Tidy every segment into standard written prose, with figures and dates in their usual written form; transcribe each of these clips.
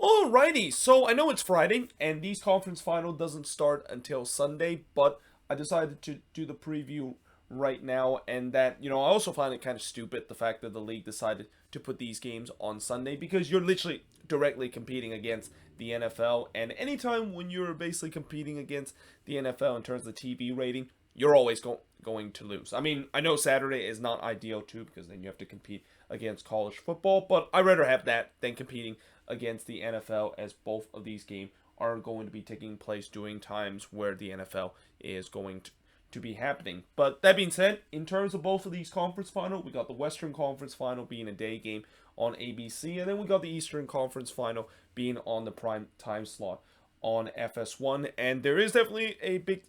Alrighty, so I know it's Friday, and these conference final doesn't start until Sunday, but I decided to do the preview right now, and I also find it kind of stupid, the fact that the league decided to put these games on Sunday, because you're literally directly competing against the NFL, and anytime when you're basically competing against the NFL in terms of TV rating, you're always going to lose. I mean, I know Saturday is not ideal too, because then you have to compete against college football, but I'd rather have that than competing against the NFL, as both of these games are going to be taking place during times where the NFL is going to be happening. But that being said, in terms of both of these conference final, we got the Western Conference final being a day game on ABC, and then we got the Eastern Conference final being on the prime time slot on FS1. And there is definitely a big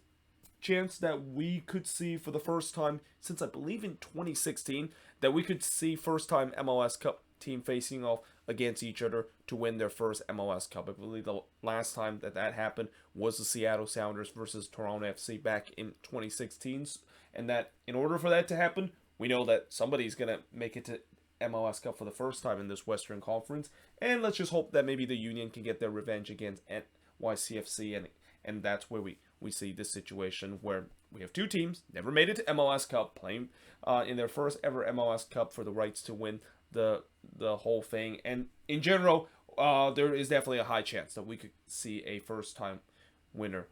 chance that we could see for the first time since I believe in 2016 that we could see first time MLS Cup team facing off against each other to win their first MLS Cup. I believe the last time that happened was the Seattle Sounders versus Toronto FC back in 2016, and that in order for that to happen, we know that somebody's going to make it to MLS Cup for the first time in this Western Conference, and let's just hope that maybe the Union can get their revenge against NYCFC, and that's where we see this situation where we have two teams never made it to MLS Cup playing in their first ever MLS Cup for the rights to win the whole thing. And in general, there is definitely a high chance that we could see a first time winner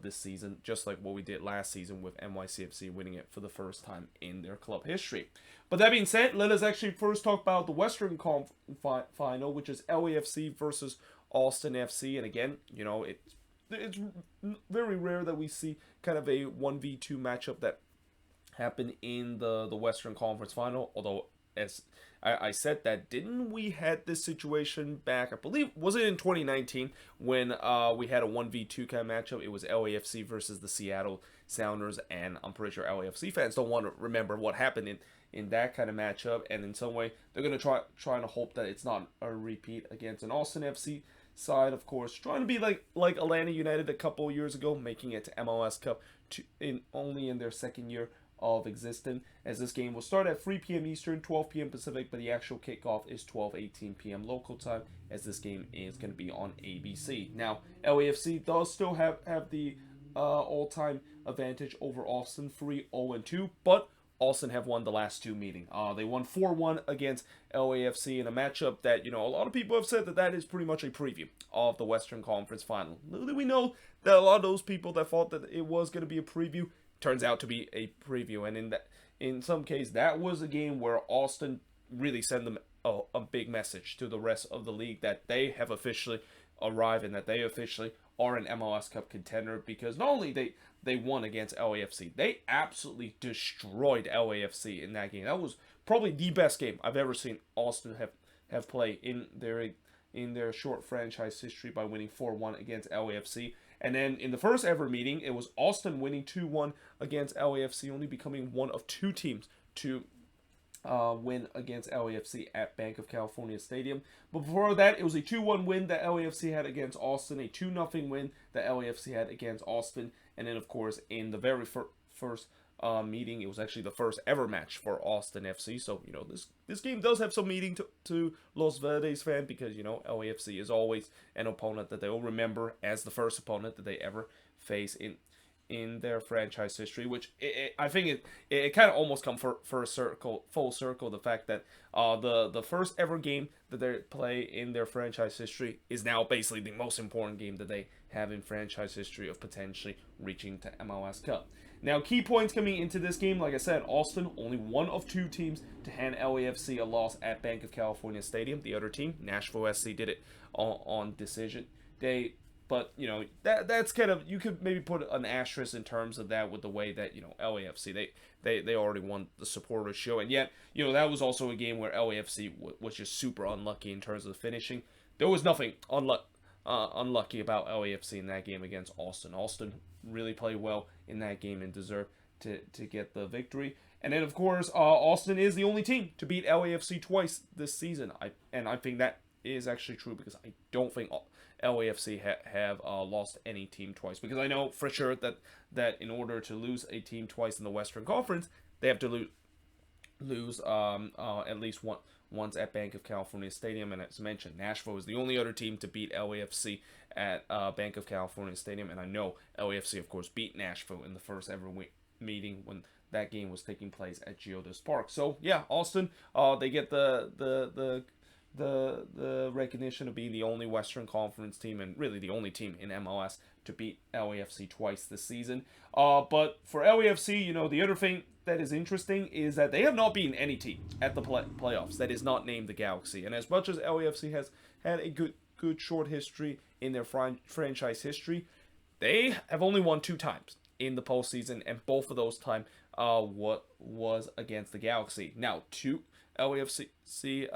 this season, just like what we did last season with NYCFC winning it for the first time in their club history. But that being said, let us actually first talk about the Western final, which is LAFC versus Austin FC. And again, it's very rare that we see kind of a 1v2 matchup that happened in the Western Conference final, although as I said that, didn't we had this situation back, I believe, was it in 2019 when we had a 1v2 kind of matchup? It was LAFC versus the Seattle Sounders, and I'm pretty sure LAFC fans don't want to remember what happened in that kind of matchup, and in some way they're going to trying to hope that it's not a repeat against an Austin FC side, of course, trying to be like Atlanta United a couple of years ago, making it to MLS Cup only in their second year of existence, as this game will start at 3 p.m. Eastern, 12 p.m. Pacific, but the actual kickoff is 12:18 p.m. local time, as this game is going to be on ABC. Now, LAFC does still have the all-time advantage over Austin, 3-0-2, but Austin have won the last two meetings. They won 4-1 against LAFC in a matchup that, a lot of people have said that is pretty much a preview of the Western Conference final. Little do we know that a lot of those people that thought that it was going to be a preview turns out to be a preview, and in some case that was a game where Austin really sent them a big message to the rest of the league that they have officially arrived and that they officially are an MLS Cup contender, because not only they won against LAFC, they absolutely destroyed LAFC in that game. That was probably the best game I've ever seen Austin have played in their short franchise history by winning 4-1 against LAFC. And then in the first ever meeting, it was Austin winning 2-1 against LAFC, only becoming one of two teams to win against LAFC at Bank of California Stadium. But before that, it was a 2-1 win that LAFC had against Austin, a 2-0 win that LAFC had against Austin, and then of course in the very first meeting, it was actually the first ever match for Austin FC. So this game does have some meaning to Los Verdes fan, because LAFC is always an opponent that they will remember as the first opponent that they ever face in their franchise history, which I think it kind of almost come full circle, the fact that the first ever game that they play in their franchise history is now basically the most important game that they have in franchise history of potentially reaching to MLS Cup. Now, key points coming into this game, like I said, Austin, only one of two teams to hand LAFC a loss at Bank of California Stadium. The other team, Nashville SC, did it on decision day. But, that's kind of, you could maybe put an asterisk in terms of that with the way that, LAFC, they already won the supporters show. And yet, that was also a game where LAFC was just super unlucky in terms of the finishing. There was nothing unlucky about LAFC in that game against Austin. Austin really played well in that game and deserved to get the victory. And then, of course, Austin is the only team to beat LAFC twice this season. I think that is actually true, because I don't think LAFC have lost any team twice, because I know for sure that in order to lose a team twice in the Western Conference, they have to lose at least once at Bank of California Stadium. And as mentioned, Nashville is the only other team to beat LAFC at Bank of California Stadium. And I know LAFC, of course, beat Nashville in the first ever meeting when that game was taking place at Geodis Park. So yeah, Austin, they get the recognition of being the only Western Conference team and really the only team in MLS to beat LAFC twice this season. But for LAFC, the other thing that is interesting is that they have not beaten any team at the playoffs that is not named the Galaxy. And as much as LAFC has had a good short history in their franchise history, they have only won 2 times in the postseason, and both of those times what was against the Galaxy. Now, to LAFC to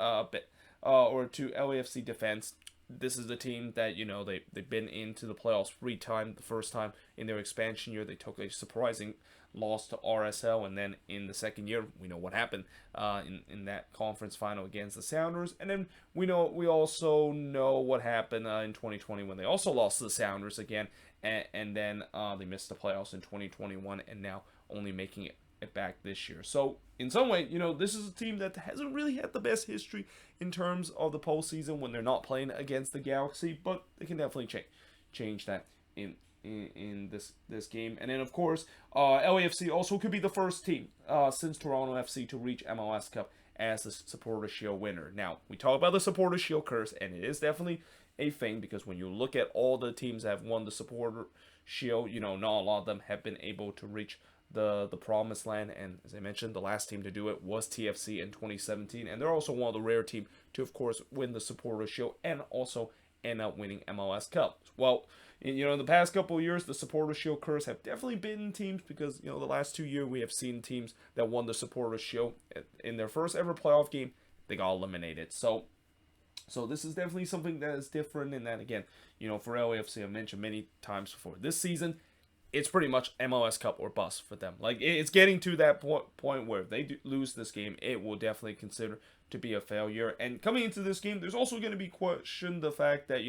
LAFC defense, this is a team that they've been into the playoffs 3 times. The first time in their expansion year, they took a surprising loss to RSL, and then in the second year, we know what happened in that conference final against the Sounders, and then we also know what happened in 2020 when they also lost to the Sounders again, and then they missed the playoffs in 2021, and now only making it back this year. So in some way, this is a team that hasn't really had the best history in terms of the postseason when they're not playing against the Galaxy, but they can definitely change that in this game. And then of course, LAFC also could be the first team since Toronto FC to reach MLS Cup as the Supporters Shield winner. Now, we talk about the Supporters Shield curse, and it is definitely a thing because when you look at all the teams that have won the Supporters Shield, not a lot of them have been able to reach the promised land. And as I mentioned, the last team to do it was TFC in 2017, and they're also one of the rare teams to, of course, win the Supporters Shield and also end up winning MLS Cup. Well, in the past couple of years, the Supporters Shield curse have definitely been teams because the last 2 years we have seen teams that won the Supporters Shield in their first ever playoff game, they got eliminated. So this is definitely something that is different, and that again, for LAFC, I've mentioned many times before, this season it's pretty much MLS Cup or bust for them. Like, it's getting to that point where if they lose this game, it will definitely consider to be a failure. And coming into this game, there's also going to be question the fact that,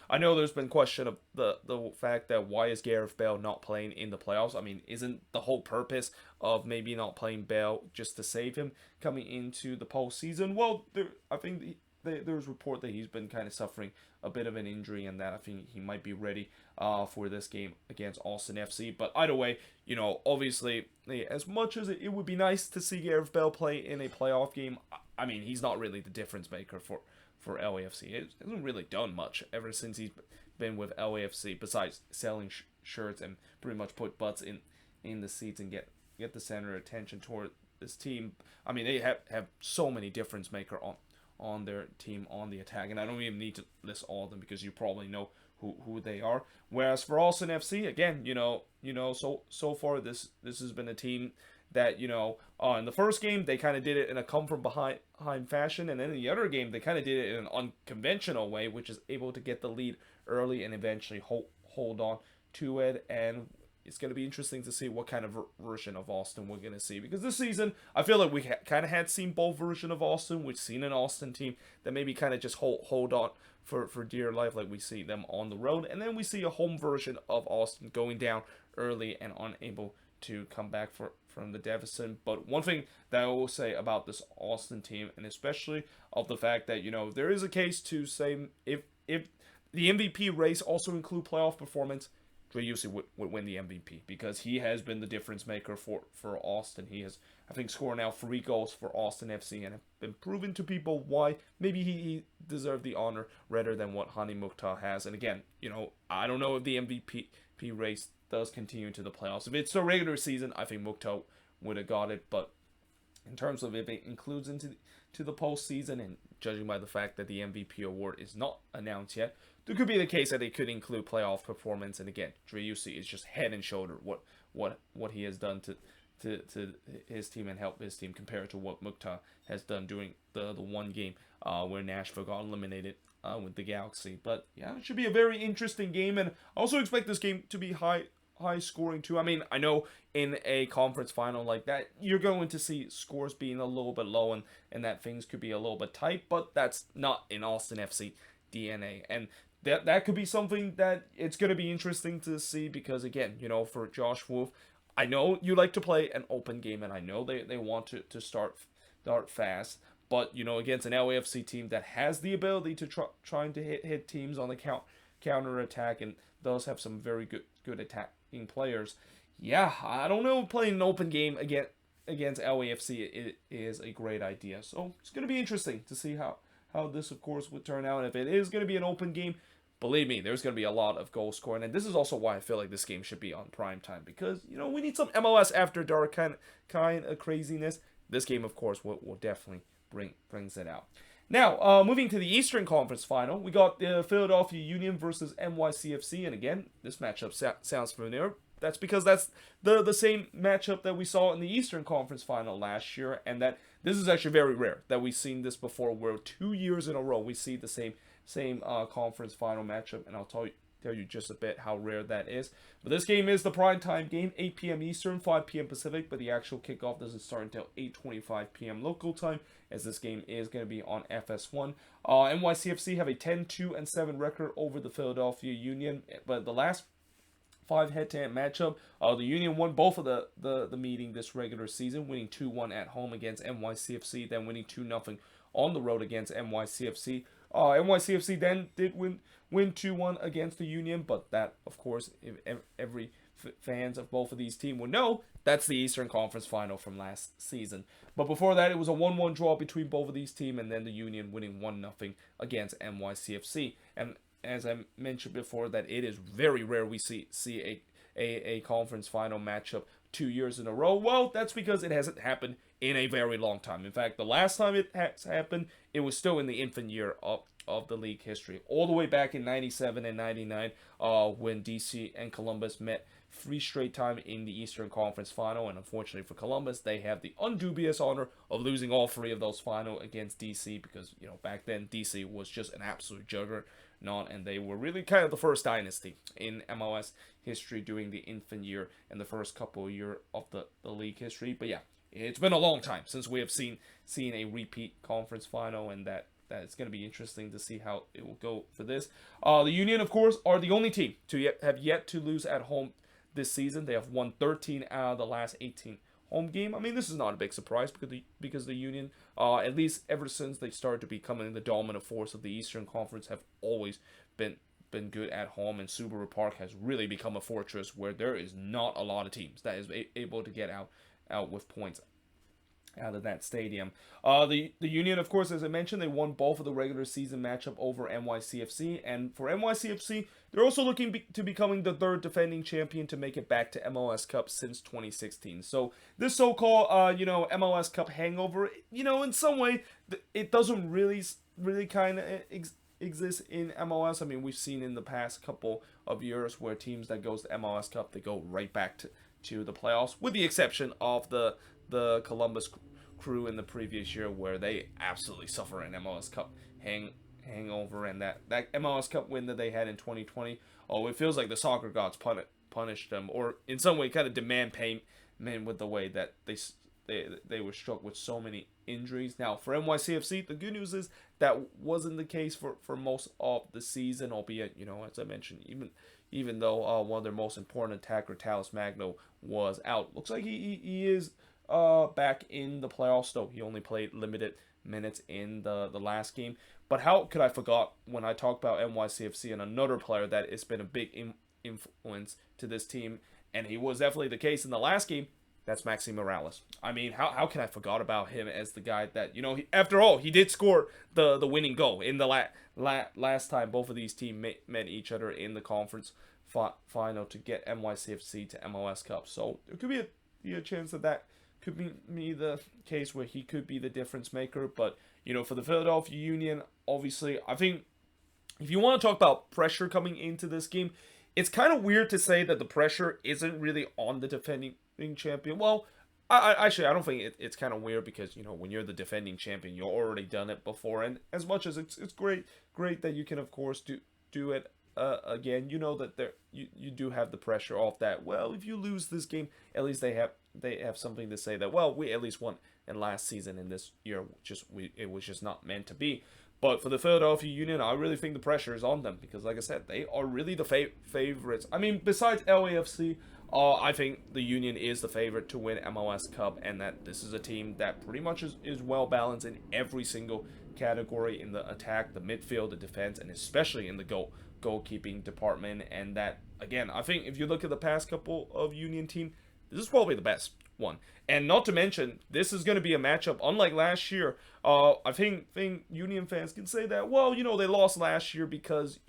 I know there's been question of the fact that why is Gareth Bale not playing in the playoffs? I mean, isn't the whole purpose of maybe not playing Bale just to save him coming into the postseason? Well, I think there's report that he's been kind of suffering a bit of an injury, and that I think he might be ready for this game against Austin FC. But either way, obviously, as much as it would be nice to see Gareth Bale play in a playoff game, I mean, he's not really the difference maker for LAFC. He hasn't really done much ever since he's been with LAFC, besides selling shirts and pretty much put butts in the seats and get the center attention toward this team. I mean, they have so many difference maker on their team on the attack, and I don't even need to list all of them because you probably know who they are. Whereas for Austin FC, again, so far this has been a team that in the first game they kind of did it in a come from behind fashion, and then in the other game they kind of did it in an unconventional way, which is able to get the lead early and eventually hold on to it. And it's going to be interesting to see what kind of version of Austin we're going to see. Because this season, I feel like we kind of had seen both versions of Austin. We've seen an Austin team that maybe kind of just hold on for dear life, like we see them on the road. And then we see a home version of Austin going down early and unable to come back from the deficit. But one thing that I will say about this Austin team, and especially of the fact that, there is a case to say if the MVP race also include playoff performance, Dre Yusey would win the MVP because he has been the difference maker for Austin. He has, I think, scored now 3 goals for Austin FC and have been proven to people why maybe he deserved the honor rather than what Hani Mukhtar has. And again, I don't know if the MVP race does continue into the playoffs. If it's the regular season, I think Mukhtar would have got it, but in terms of if it includes into the postseason, and judging by the fact that the MVP award is not announced yet, there could be the case that it could include playoff performance. And again, Dre Yusey is just head and shoulder what he has done to his team and help his team compared to what Mukhtar has done during the one game where Nashville got eliminated with the Galaxy. But yeah, it should be a very interesting game, and I also expect this game to be high scoring too. I mean, I know in a conference final like that, you're going to see scores being a little bit low and that things could be a little bit tight, but that's not in Austin FC DNA. And that could be something that it's going to be interesting to see because, again, for Josh Wolf, I know you like to play an open game, and I know they want to start fast, but against an LAFC team that has the ability to trying to hit teams on the counter attack and does have some very good attacking players. Yeah, I don't know. Playing an open game against LAFC is a great idea. So it's going to be interesting to see how this, of course, would turn out. And if it is going to be an open game, believe me, there's going to be a lot of goal scoring. And this is also why I feel like this game should be on prime time, because we need some MLS after dark kind of craziness. This game, of course, will definitely brings it out. Now, moving to the Eastern Conference Final, we got the Philadelphia Union versus NYCFC, and again, this matchup sounds familiar. That's because that's the same matchup that we saw in the Eastern Conference Final last year, and that this is actually very rare that we've seen this before, where 2 years in a row we see the same conference final matchup, and I'll tell you just a bit how rare that is. But this game is the primetime game, 8 p.m. Eastern, 5 p.m. Pacific, but the actual kickoff doesn't start until 8:25 p.m. local time, as this game is going to be on FS1. NYCFC have a 10-2-7 record over the Philadelphia Union, but the last 5 head-to-head matchup, the Union won both of the meeting this regular season, winning 2-1 at home against NYCFC, then winning 2-0 on the road against NYCFC. NYCFC then did win 2-1 against the Union, but that, of course, every fans of both of these teams would know, that's the Eastern Conference Final from last season. But before that, it was a 1-1 draw between both of these teams, and then the Union winning 1-0 against NYCFC. And as I mentioned before, that it is very rare we see a conference final matchup 2 years in a row. Well, that's because it hasn't happened in a very long time. In fact, the last time it has happened, it was still in the infant year of the league history, all the way back in 97 and 99, when DC and Columbus met 3 straight time in the Eastern Conference Final, and unfortunately for Columbus, they have the undubious honor of losing all 3 of those final against DC, because back then DC was just an absolute juggernaut, and they were really kind of the first dynasty in MLS history during the infant year and the first couple of years of the league history. But yeah, it's been a long time since we have seen a repeat conference final, and that it's going to be interesting to see how it will go for this. The Union, of course, are the only team to have yet to lose at home this season. They have won 13 out of the last 18 home game. I mean, this is not a big surprise because the Union, at least ever since they started to becoming the dominant force of the Eastern Conference, have always been good at home, and Subaru Park has really become a fortress where there is not a lot of teams that is able to get out with points out of that stadium. The Union, of course, as I mentioned, they won both of the regular season matchup over NYCFC, and for NYCFC, they're also looking to becoming the 3rd defending champion to make it back to MLS Cup since 2016. So this so-called MLS Cup hangover, in some way, it doesn't really kind of exist in MLS. I mean, we've seen in the past couple of years where teams that goes to MLS Cup, they go right back to the playoffs, with the exception of the Columbus Crew in the previous year, where they absolutely suffer an MLS Cup hangover, and that MLS Cup win that they had in 2020, it feels like the soccer gods punished them, or in some way kind of demand payment with the way that they were struck with so many injuries. Now, for NYCFC, the good news is that wasn't the case for most of the season, albeit, as I mentioned, even though one of their most important attacker, Talis Magno, was out. Looks like he is back in the playoffs, though he only played limited minutes in the last game. But how could I forget when I talk about NYCFC and another player that has been a big influence to this team, and he was definitely the case in the last game? That's Maxi Morales. I mean, how can I forget about him as the guy that, after all, he did score the winning goal in the last time both of these teams met each other in the conference final to get NYCFC to MLS Cup. So there could be a chance that could be the case where he could be the difference maker. But, for the Philadelphia Union, obviously, I think if you want to talk about pressure coming into this game, it's kind of weird to say that the pressure isn't really on the defending champion. Well, I don't think it's kind of weird, because when you're the defending champion, you've already done it before, and as much as it's great that you can of course do it again, that you do have the pressure off that. Well, if you lose this game, at least they have something to say that, well, we at least won in last season, and this year it was just not meant to be. But for the Philadelphia Union, I really think the pressure is on them, because, like I said, they are really the favorites. I mean, besides LAFC, I think the Union is the favorite to win MLS Cup, and that this is a team that pretty much is well balanced in every single category, in the attack, the midfield, the defense, and especially in the goalkeeping department. And that, again, I think if you look at the past couple of Union team, this is probably the best one. And not to mention, this is going to be a matchup unlike last year. I think Union fans can say that, well, they lost last year because,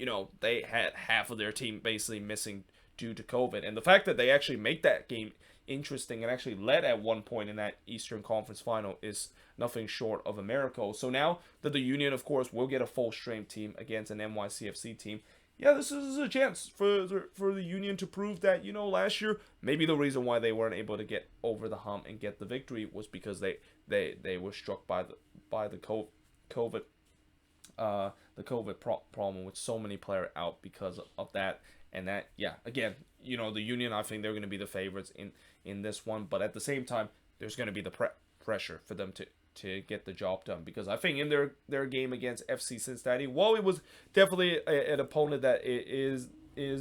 they had half of their team basically missing due to COVID. And the fact that they actually make that game interesting and actually led at one point in that Eastern Conference final is nothing short of a miracle. So now that the Union, of course, will get a full strength team against an NYCFC team, yeah, this is a chance for the Union to prove that, last year, maybe the reason why they weren't able to get over the hump and get the victory was because they were struck by the COVID problem with so many players out because of that. And that, yeah, again, the Union, I think they're going to be the favorites in this one. But at the same time, there's going to be the pressure for them to get the job done. Because I think in their game against FC Cincinnati, while it was definitely an opponent that is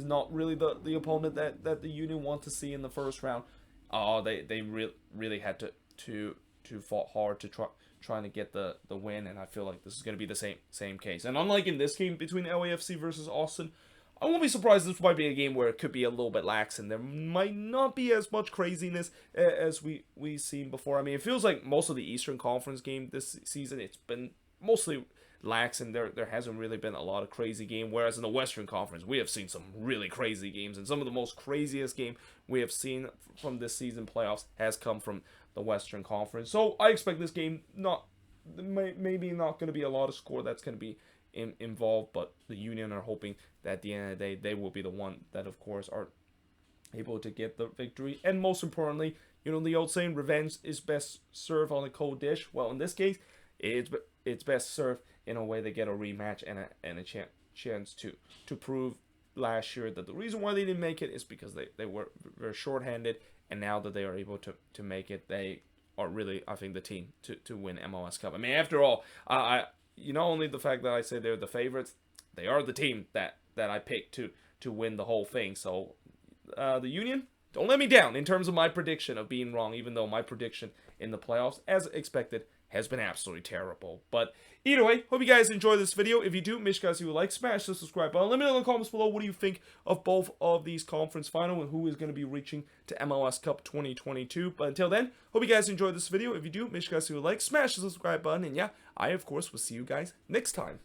not really the opponent that the Union want to see in the first round, they really had to fought hard to trying to get the win. And I feel like this is going to be the same case. And unlike in this game between LAFC versus Austin, I won't be surprised this might be a game where it could be a little bit lax and there might not be as much craziness as we've seen before. I mean, it feels like most of the Eastern Conference game this season, it's been mostly lax and there hasn't really been a lot of crazy game. Whereas in the Western Conference, we have seen some really crazy games, and some of the most craziest game we have seen from this season playoffs has come from the Western Conference. So I expect this game maybe not going to be a lot of score that's going to be involved, but the Union are hoping that at the end of the day they will be the one that, of course, are able to get the victory. And most importantly, the old saying, revenge is best served on a cold dish. Well, in this case, it's best served in a way they get a rematch and a chance to prove last year that the reason why they didn't make it is because they were very shorthanded, and now that they are able to make it, they are really, I think, the team to win MLS Cup. I mean, after all, not only the fact that I say they're the favorites, they are the team that I picked to win the whole thing. So the Union, don't let me down in terms of my prediction of being wrong, even though my prediction in the playoffs, as expected, has been absolutely terrible. But either way, hope you guys enjoy this video. If you do, make sure you like, smash the subscribe button. Let me know in the comments below, what do you think of both of these conference final and who is going to be reaching to MLS Cup 2022. But until then, hope you guys enjoy this video. If you do, make sure you like, smash the subscribe button. And yeah, I, of course, will see you guys next time.